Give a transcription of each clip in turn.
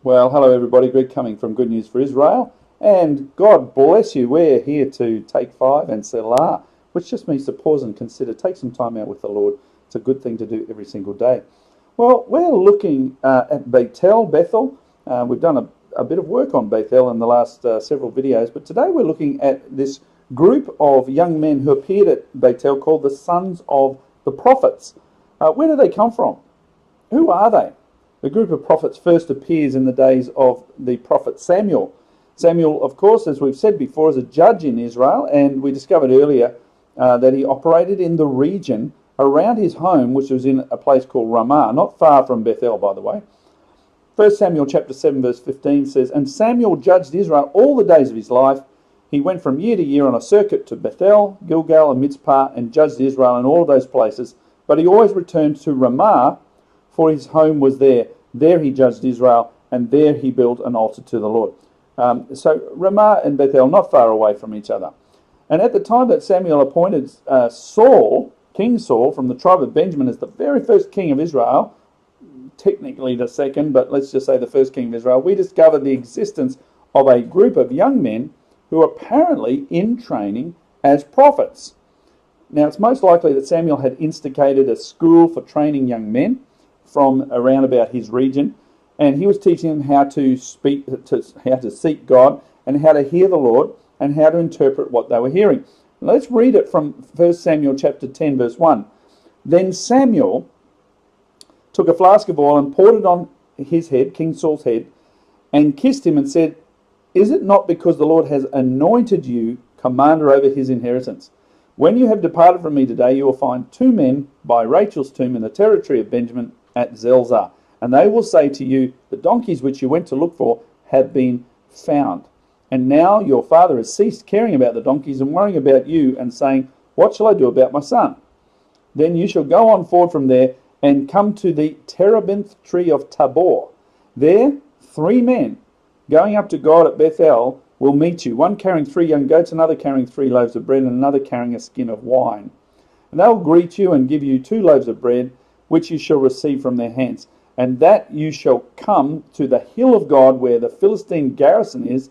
Well, hello everybody. Greg Cumming from Good News for Israel, and God bless you. We're here to take 5 and Selah, which just means to pause and consider. Take some time out with the Lord. It's a good thing to do every single day. Well, we're looking at Bethel. We've done a bit of work on Bethel in the last several videos, but today we're looking at this group of young men who appeared at Bethel called the Sons of the Prophets. Where do they come from? Who are they? The group of prophets first appears in the days of the prophet Samuel. Samuel, of course, as we've said before, is a judge in Israel, and we discovered earlier that he operated in the region around his home, which was in a place called Ramah, not far from Bethel, by the way. 1 Samuel chapter 7 verse 15 says, "And Samuel judged Israel all the days of his life. He went from year to year on a circuit to Bethel, Gilgal, and Mizpah, and judged Israel in all those places. But he always returned to Ramah, for his home was there. There he judged Israel, and there he built an altar to the Lord." So Ramah and Bethel, not far away from each other. And at the time that Samuel appointed Saul, King Saul, from the tribe of Benjamin as the very first king of Israel, technically the second, but let's just say the first king of Israel, we discovered the existence of a group of young men who are apparently in training as prophets. Now, it's most likely that Samuel had instigated a school for training young men from around about his region, and he was teaching them how to how to seek God, and how to hear the Lord, and how to interpret what they were hearing. Let's read it from 1 Samuel chapter 10 verse 1. "Then Samuel took a flask of oil and poured it on his head, King Saul's head, and kissed him and said, 'Is it not because the Lord has anointed you commander over his inheritance? When you have departed from me today, you will find 2 men by Rachel's tomb in the territory of Benjamin at Zelzah. And they will say to you, the donkeys which you went to look for have been found. And now your father has ceased caring about the donkeys and worrying about you and saying, what shall I do about my son? Then you shall go on forward from there and come to the terebinth tree of Tabor. There 3 men going up to God at Bethel will meet you, one carrying 3 young goats, another carrying 3 loaves of bread, and another carrying a skin of wine. And they will greet you and give you 2 loaves of bread, which you shall receive from their hands. And that you shall come to the hill of God where the Philistine garrison is,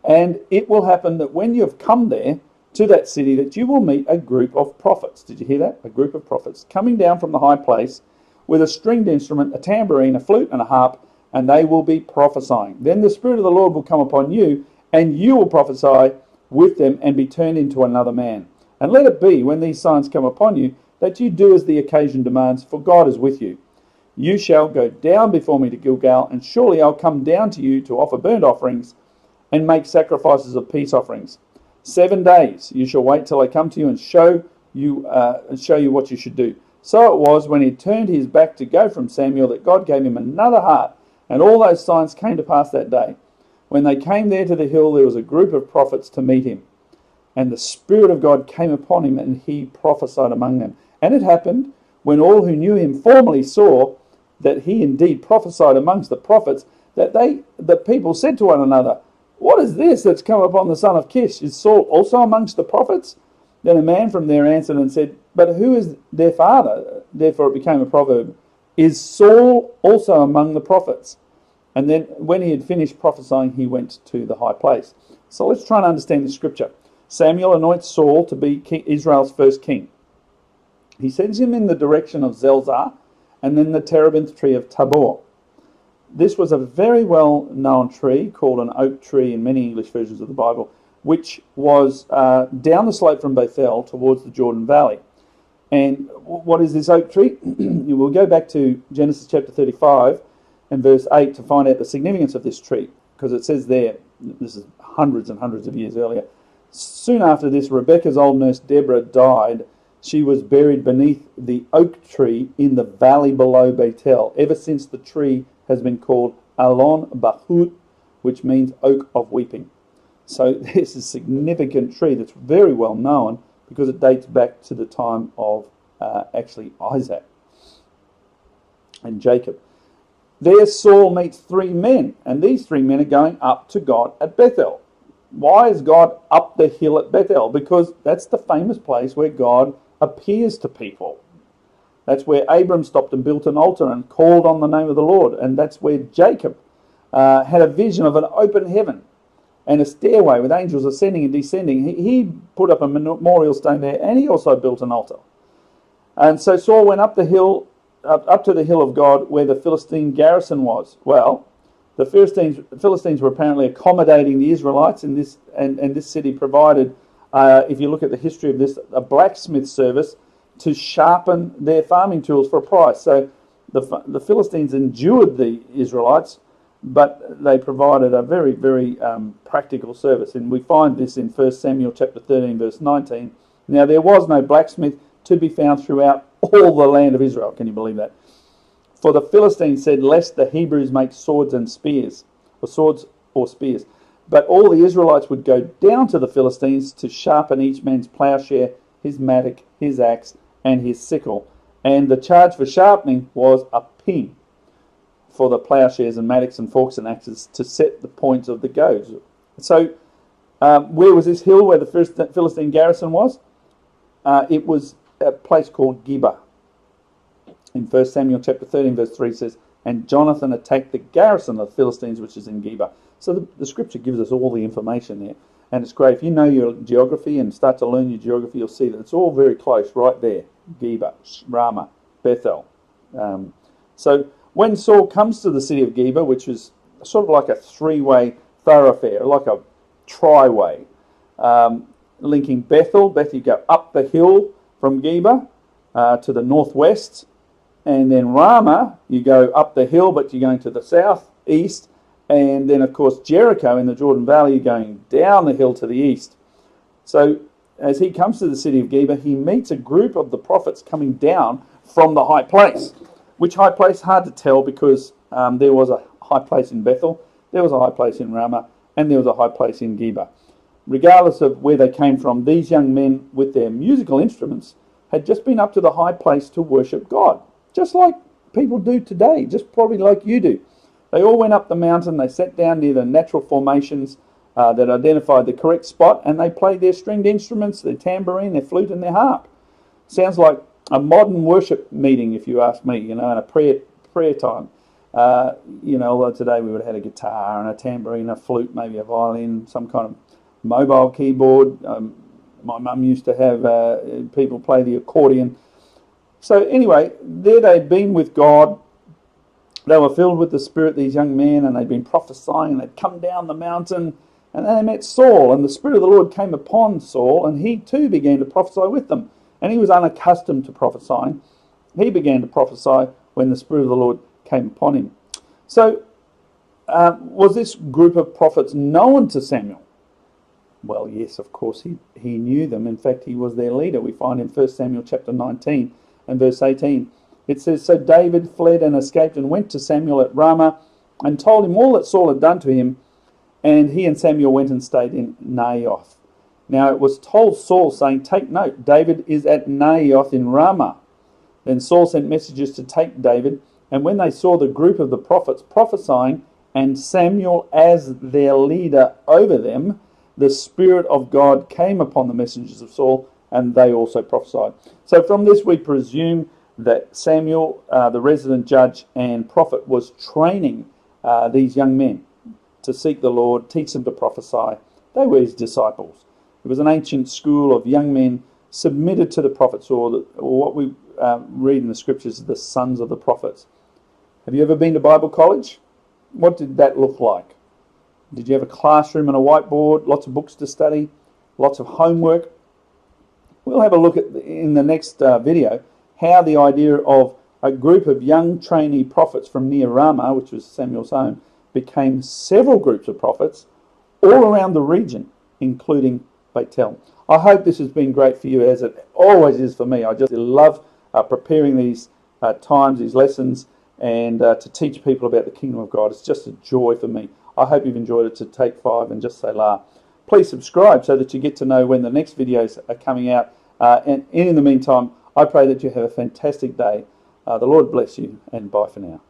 and it will happen that when you have come there to that city, that you will meet a group of prophets." Did you hear that? A group of prophets coming down from the high place with a stringed instrument, a tambourine, a flute, and a harp, and they will be prophesying. Then the Spirit of the Lord will come upon you, and you will prophesy with them and be turned into another man. And let it be, when these signs come upon you, that you do as the occasion demands, for God is with you. You shall go down before me to Gilgal, and surely I'll come down to you to offer burnt offerings and make sacrifices of peace offerings. 7 days you shall wait till I come to you and show you what you should do. So it was, when he turned his back to go from Samuel, that God gave him another heart, and all those signs came to pass that day. When they came there to the hill, there was a group of prophets to meet him. And the Spirit of God came upon him, and he prophesied among them. And it happened, when all who knew him formerly saw that he indeed prophesied amongst the prophets, that the people said to one another, what is this that's come upon the son of Kish? Is Saul also amongst the prophets? Then a man from there answered and said, but who is their father? Therefore it became a proverb. Is Saul also among the prophets? And then when he had finished prophesying, he went to the high place. So let's try and understand the scripture. Samuel anoints Saul to be Israel's first king. He sends him in the direction of Zelzah and then the terebinth tree of Tabor. This was a very well-known tree called an oak tree in many English versions of the Bible, which was down the slope from Bethel towards the Jordan Valley. And what is this oak tree? You will go back to Genesis chapter 35 and verse 8 to find out the significance of this tree, because it says there, this is hundreds and hundreds of years earlier, soon after this, Rebekah's old nurse Deborah died. She was buried beneath the oak tree in the valley below Bethel. Ever since, the tree has been called Alon Bahut, which means oak of weeping. So this is a significant tree that's very well known because it dates back to the time of actually Isaac and Jacob. There Saul meets 3 men, and these 3 men are going up to God at Bethel. Why is God up the hill at Bethel? Because that's the famous place where God appears to people. That's where Abram stopped and built an altar and called on the name of the Lord. And that's where Jacob had a vision of an open heaven and a stairway with angels ascending and descending. He put up a memorial stone there, and he also built an altar. And so Saul went up the hill, up to the hill of God, where the Philistine garrison was. Well, the Philistines were apparently accommodating the Israelites in this, and this city provided, if you look at the history of this, a blacksmith service to sharpen their farming tools for a price. So the Philistines endured the Israelites, but they provided a very, very practical service. And we find this in 1 Samuel chapter 13, verse 19. Now there was no blacksmith to be found throughout all the land of Israel. Can you believe that? For the Philistines said, lest the Hebrews make swords and spears, or swords or spears. But all the Israelites would go down to the Philistines to sharpen each man's plowshare, his mattock, his axe, and his sickle. And the charge for sharpening was a pin for the plowshares and mattocks and forks and axes to set the points of the goads. So where was this hill where the first Philistine garrison was? It was a place called Geba. In 1 Samuel chapter 13 verse 3 says, and Jonathan attacked the garrison of the Philistines which is in Geba. So the scripture gives us all the information there. And it's great. If you know your geography and start to learn your geography, you'll see that it's all very close right there. Geba, Ramah, Bethel. So when Saul comes to the city of Geba, which is sort of like a three-way thoroughfare, like a tri-way, linking Bethel, you go up the hill from Geba to the northwest, and then Ramah, you go up the hill, but you're going to the southeast, and then of course Jericho in the Jordan Valley, you're going down the hill to the east. So as he comes to the city of Geba, he meets a group of the prophets coming down from the high place. Which high place? Hard to tell, because there was a high place in Bethel, there was a high place in Ramah, and there was a high place in Geba. Regardless of where they came from, these young men with their musical instruments had just been up to the high place to worship God. Just like people do today, just probably like you do. They all went up the mountain, they sat down near the natural formations that identified the correct spot, and they played their stringed instruments, their tambourine, their flute, and their harp. Sounds like a modern worship meeting, if you ask me, and a prayer time. Although today we would have had a guitar and a tambourine, a flute, maybe a violin, some kind of mobile keyboard. My mum used to have people play the accordion. So anyway, there they'd been with God. They were filled with the Spirit, these young men, and they'd been prophesying, and they'd come down the mountain, and then they met Saul, and the Spirit of the Lord came upon Saul, and he too began to prophesy with them. And he was unaccustomed to prophesying. He began to prophesy when the Spirit of the Lord came upon him. So, was this group of prophets known to Samuel? Well, yes, of course, he knew them. In fact, he was their leader. We find in 1 Samuel chapter 19 and verse 18. It says, so David fled and escaped and went to Samuel at Ramah and told him all that Saul had done to him. And he and Samuel went and stayed in Naioth. Now it was told Saul, saying, take note, David is at Naioth in Ramah. Then Saul sent messengers to take David, and when they saw the group of the prophets prophesying, and Samuel as their leader over them, the Spirit of God came upon the messengers of Saul, and they also prophesied. So from this we presume that Samuel, the resident judge and prophet, was training these young men to seek the Lord, teach them to prophesy. They were his disciples. It was an ancient school of young men submitted to the prophets, or what we read in the scriptures, the sons of the prophets. Have you ever been to Bible college? What did that look like? Did you have a classroom and a whiteboard, lots of books to study, lots of homework? We'll have a look at in the next video how the idea of a group of young trainee prophets from near Ramah, which was Samuel's home, became several groups of prophets all around the region, including Bethel. I hope this has been great for you, as it always is for me. I just love preparing these times, these lessons, and to teach people about the kingdom of God. It's just a joy for me. I hope you've enjoyed it. To Take 5 and Just Say La. Please subscribe so that you get to know when the next videos are coming out. And in the meantime, I pray that you have a fantastic day. The Lord bless you, and bye for now.